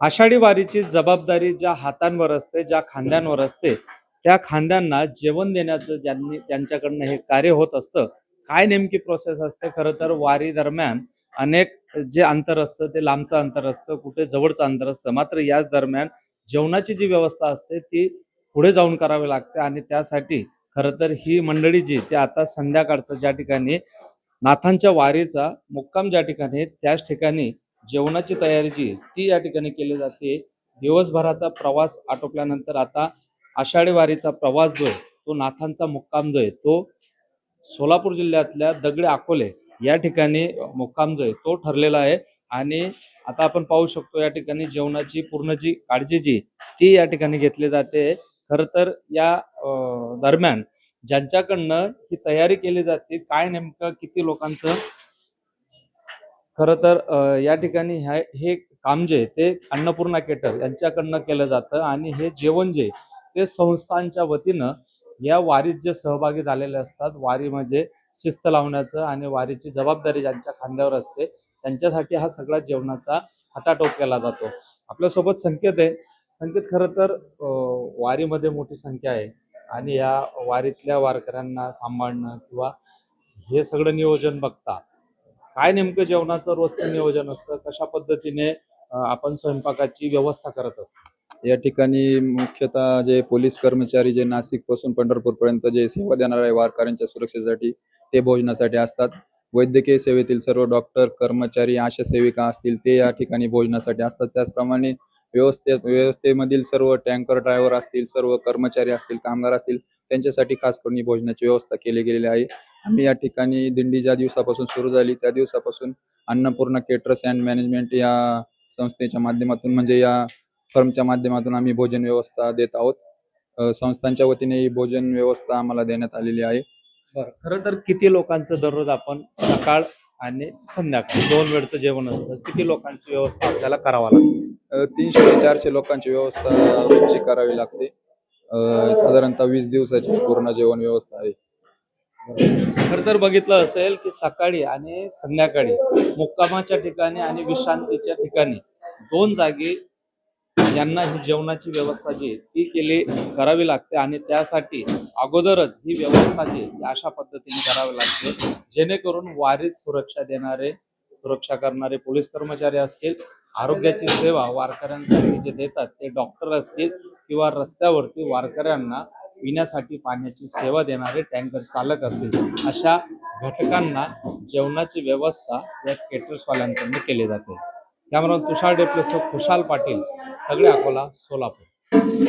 आषाढी वारीची जबाबदारी ज्या हातांवर असते, ज्या खांद्यांवर असते, त्या खांद्यांना जेवण देण्याचं ज्यांच्याकडनं हे कार्य होत असतं. काय नेमकी प्रोसेस असते? खरं तर वारी दरम्यान अनेक जे अंतर असतं ते लांबचं अंतर असतं, कुठे जवळचं अंतर असतं. मात्र याच दरम्यान जेवणाची जी व्यवस्था असते ती पुढे जाऊन करावी लागते आणि त्यासाठी खरं तर ही मंडळी जी ते आता संध्याकाळचं ज्या ठिकाणी नाथांच्या वारीचा मुक्काम ज्या ठिकाणी आहे, त्याच ठिकाणी जेवणाची तयारी जी ती या ठिकाणी केली जाते. दिवसभराचा प्रवास आटोपल्यानंतर आता आषाढी वारीचा प्रवास जो आहे तो नाथांचा मुक्काम जो आहे तो सोलापूर जिल्ह्यातल्या दगडे अकोले या ठिकाणी मुक्काम जो आहे तो ठरलेला आहे. आणि आता आपण पाहू शकतो या ठिकाणी जेवणाची पूर्ण जी काळजी जी ती या ठिकाणी घेतली जाते. खरं तर या दरम्यान ज्यांच्याकडनं ही तयारी केली जाते, काय नेमकं किती लोकांचं खरं तर या ठिकाणी हे काम जे ते अन्नपूर्णा केटर यांच्याकडनं केलं जातं आणि हे जेवण जे ते संस्थांच्या वतीनं या वारीत जे सहभागी झालेले असतात, वारी म्हणजे शिस्त लावण्याचं आणि वारीची जबाबदारी ज्यांच्या खांद्यावर असते त्यांच्यासाठी हा सगळा जेवणाचा हटाटोप केला जातो. आपल्यासोबत संकेत आहे. संकेत, खरं तर वारीमध्ये मोठी संख्या आहे आणि या वारीतल्या वारकऱ्यांना सांभाळणं किंवा हे सगळं नियोजन बघता काय नेमकं जेवणाचं रोजचं नियोजन असतं, कशा पद्धतीने आपण स्वयंपाकाची व्यवस्था करत असतो? या ठिकाणी मुख्यतः जे पोलीस कर्मचारी जे नाशिक पासून पंढरपूर पर्यंत जे सेवा देणार आहे वारकऱ्यांच्या सुरक्षेसाठी ते भोजनासाठी असतात. वैद्यकीय सेवेतील सर्व डॉक्टर कर्मचारी आशा सेविका असतील ते या ठिकाणी भोजनासाठी असतात. त्याचप्रमाणे व्यवस्थेमधील सर्व टँकर ड्रायव्हर असतील, सर्व कर्मचारी असतील, कामगार असतील, त्यांच्यासाठी खास करून ही भोजनाची व्यवस्था केली गेलेली आहे. आम्ही या ठिकाणी दिंडी ज्या दिवसापासून सुरू झाली त्या दिवसापासून अन्नपूर्णा केटरर्स अँड मॅनेजमेंट या संस्थेच्या माध्यमातून म्हणजे या फर्मच्या माध्यमातून आम्ही भोजन व्यवस्था देत आहोत. संस्थांच्या वतीने ही भोजन व्यवस्था आम्हाला देण्यात आलेली आहे. बरं, खरं तर किती लोकांचं दररोज आपण सकाळ आणि संध्याकाळ 2 वेळचं जेवण असतं, किती लोकांची व्यवस्था आपल्याला करावं लागते? 300 ते 400 लोकांची व्यवस्था रोजची करावी लागते. साधारणतः 20 दिवसाची पूर्ण जेवण व्यवस्था आहे. खरं तर बघितलं असेल की सकाळी आणि संध्याकाळी मुक्कामाच्या ठिकाणी आणि विश्रांतीच्या ठिकाणी 2 जागी यांना ही जेवणाची व्यवस्था जी ती करावी लागते आणि त्यासाठी अगोदरच ही व्यवस्था जी अशा पद्धतीने करावी लागते जेणेकरून वारीत सुरक्षा करणारे पोलीस कर्मचारी असतील, आरोग्याची सेवा वारकऱ्यांसाठी जे देतात ते डॉक्टर असतील किंवा रस्त्यावरती वारकऱ्यांना पिण्यासाठी पाण्याची सेवा देणारे टँकर चालक असतील, अशा घटकांना जेवणाची व्यवस्था या केटर्सवाल्यांकडून केली जाते. त्यामुळे तुषार डेप्लेसो, खुशाल पाटील, दगडे अकोला, सोलापूर.